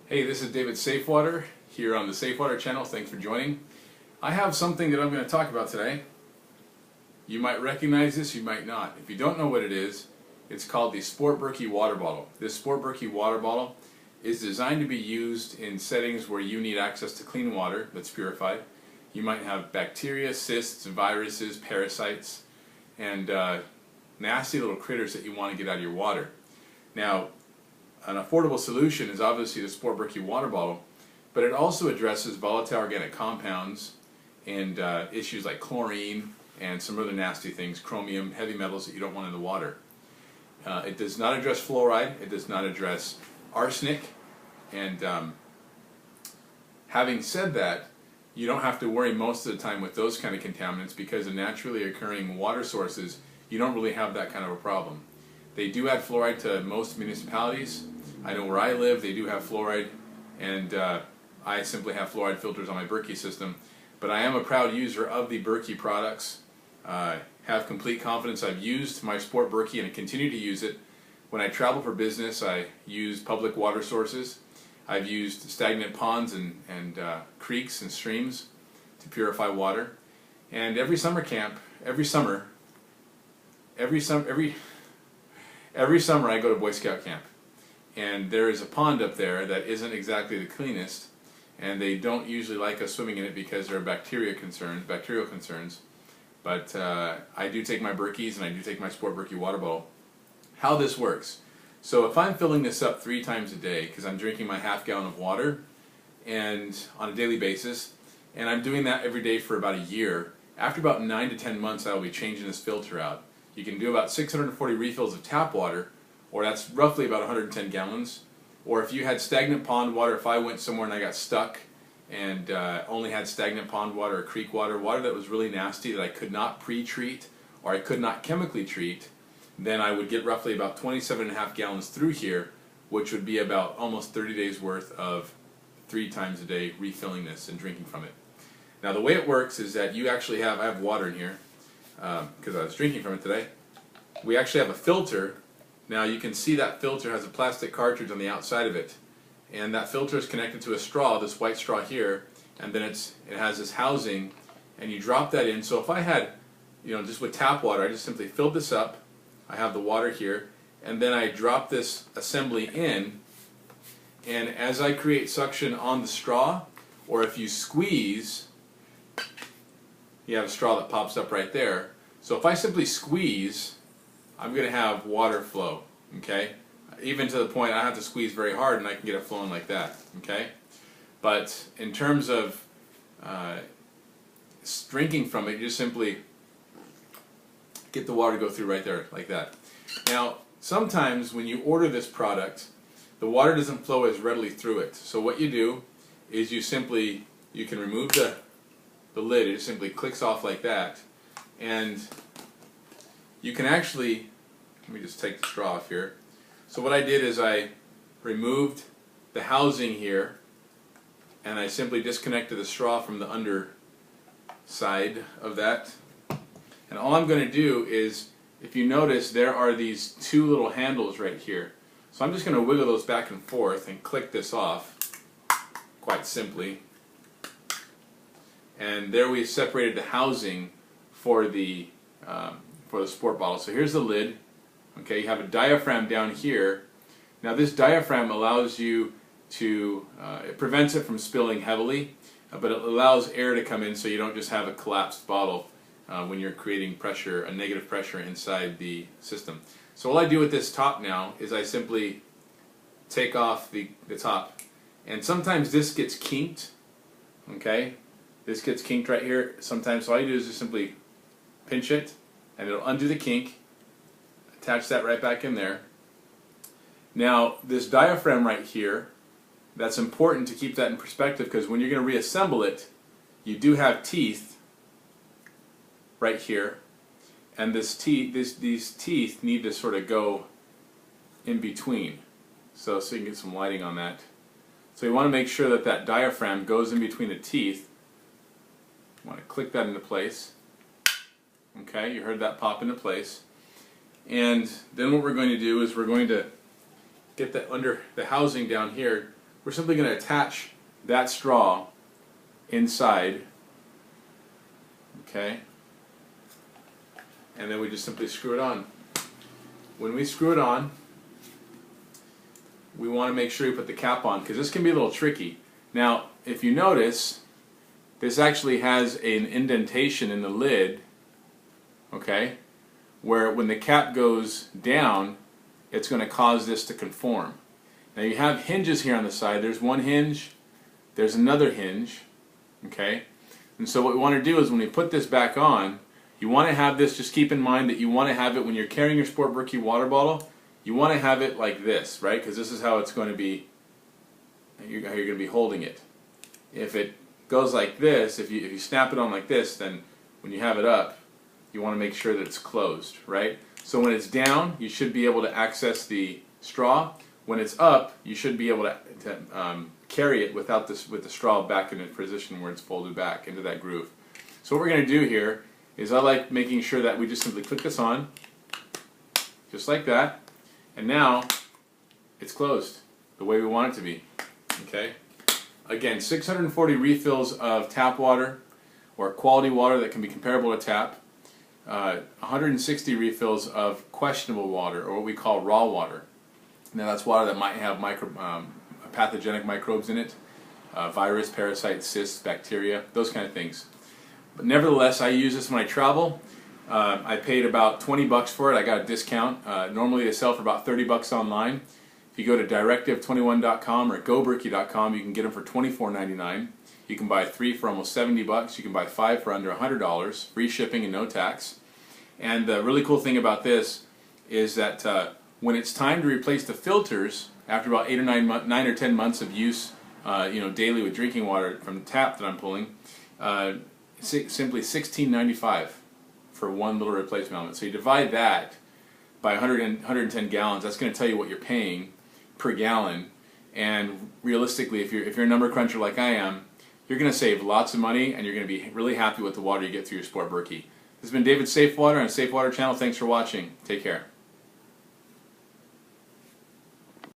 Hey, this is David Safewater here on the Safewater channel. Thanks for joining. I have something that I'm going to talk about today. You might recognize this, you might not. If you don't know what it is, it's called the Sport Berkey water bottle. This Sport Berkey water bottle is designed to be used in settings where you need access to clean water that's purified. You might have bacteria, cysts, viruses, parasites, and nasty little critters that you want to get out of your water. Now, an affordable solution is obviously the Sport Berkey water bottle, but it also addresses volatile organic compounds and issues like chlorine and some other nasty things, chromium, heavy metals that you don't want in the water. It does not address fluoride, it does not address arsenic, and having said that, you don't have to worry most of the time with those kind of contaminants because of naturally occurring water sources. You don't really have that kind of a problem. They do add fluoride to most municipalities. I know where I live they do have fluoride, and I simply have fluoride filters on my Berkey system. But I am a proud user of the Berkey products. Have complete confidence. I've used my Sport Berkey and I continue to use it. When I travel for business, I use public water sources. I've used stagnant ponds and creeks and streams to purify water. And every summer camp, every summer I go to Boy Scout camp. And there is a pond up there that isn't exactly the cleanest, and they don't usually like us swimming in it because there are bacterial concerns. But I do take my Berkeys and I do take my Sport Berkey water bottle. How this works. So if I'm filling this up 3 times a day, because I'm drinking my half gallon of water and on a daily basis, and I'm doing that every day for about a year, after about 9 to 10 months I will be changing this filter out. You can do about 640 refills of tap water, or that's roughly about 110 gallons. Or if you had stagnant pond water, if I went somewhere and I got stuck and only had stagnant pond water or creek water, water that was really nasty that I could not pre-treat or I could not chemically treat, then I would get roughly about 27.5 gallons through here, which would be about almost 30 days worth of 3 times a day refilling this and drinking from it. Now the way it works is that you actually have, I have water in here because I was drinking from it today. We actually have a filter. Now you can see that filter has a plastic cartridge on the outside of it, and that filter is connected to a straw, this white straw here, and then it has this housing, and you drop that in. So if I had, just with tap water, I just simply filled this up. I have the water here, and then I drop this assembly in, and as I create suction on the straw, or if you squeeze, you have a straw that pops up right there. So if I simply squeeze, I'm going to have water flow, okay? Even to the point I have to squeeze very hard and I can get it flowing like that, okay? But in terms of drinking from it, you just simply get the water to go through right there like that. Now, sometimes when you order this product, the water doesn't flow as readily through it. So what you do is you can remove the lid. It just simply clicks off like that, and you can actually, let me just take the straw off here. So what I did is I removed the housing here, and I simply disconnected the straw from the underside of that. And all I'm going to do is, if you notice, there are these 2 little handles right here. So I'm just going to wiggle those back and forth and click this off, quite simply. And there we separated the housing for the sport bottle. So here's the lid. Okay, you have a diaphragm down here. Now this diaphragm allows you to, it prevents it from spilling heavily, but it allows air to come in so you don't just have a collapsed bottle when you're creating pressure, a negative pressure inside the system. So all I do with this top now is I simply take off the top, and sometimes this gets kinked, okay? This gets kinked right here sometimes, so all you do is just simply pinch it, and it'll undo the kink, attach that right back in there. Now this diaphragm right here, that's important to keep that in perspective, because when you're going to reassemble it, you do have teeth right here, and these teeth need to sort of go in between, so you can get some lighting on that. So you want to make sure that that diaphragm goes in between the teeth. You want to click that into place. Okay, you heard that pop into place. And then what we're going to do is we're going to get that under the housing down here we're simply going to attach that straw inside, okay, and then we just simply screw it on. When we screw it on, we want to make sure you put the cap on, because this can be a little tricky. Now, if you notice, this actually has an indentation in the lid, okay, where when the cap goes down, it's going to cause this to conform. Now you have hinges here on the side. There's one hinge, there's another hinge, okay? And so what we want to do is when we put this back on, you want to have this, just keep in mind that you want to have it when you're carrying your Sport Berkey water bottle, you want to have it like this, right? Because this is how it's going to be, how you're going to be holding it. If it goes like this, if you snap it on like this, then when you have it up, you want to make sure that it's closed, right? So when it's down, you should be able to access the straw. When it's up, you should be able to carry it with the straw back in a position where it's folded back into that groove. So what we're going to do here is I like making sure that we just simply click this on, just like that, and now it's closed the way we want it to be. Okay. Again, 640 refills of tap water or quality water that can be comparable to tap. 160 refills of questionable water, or what we call raw water. Now that's water that might have pathogenic microbes in it, virus, parasites, cysts, bacteria, those kind of things. But nevertheless, I use this when I travel. I paid about 20 bucks for it. I got a discount. Normally they sell for about 30 bucks online. If you go to directive21.com or goberkey.com, you can get them for $24.99. You can buy 3 for almost 70 bucks. You can buy 5 for under $100, free shipping and no tax. And the really cool thing about this is that when it's time to replace the filters, after about 8 or 9 or 10 months of use, daily with drinking water from the tap that I'm pulling, simply $16.95 for one little replacement element. So you divide that by 110 gallons. That's going to tell you what you're paying per gallon. And realistically, if you're a number cruncher like I am, you're going to save lots of money, and you're going to be really happy with the water you get through your Sport Berkey. This has been David Safe Water on Safe Water Channel. Thanks for watching. Take care.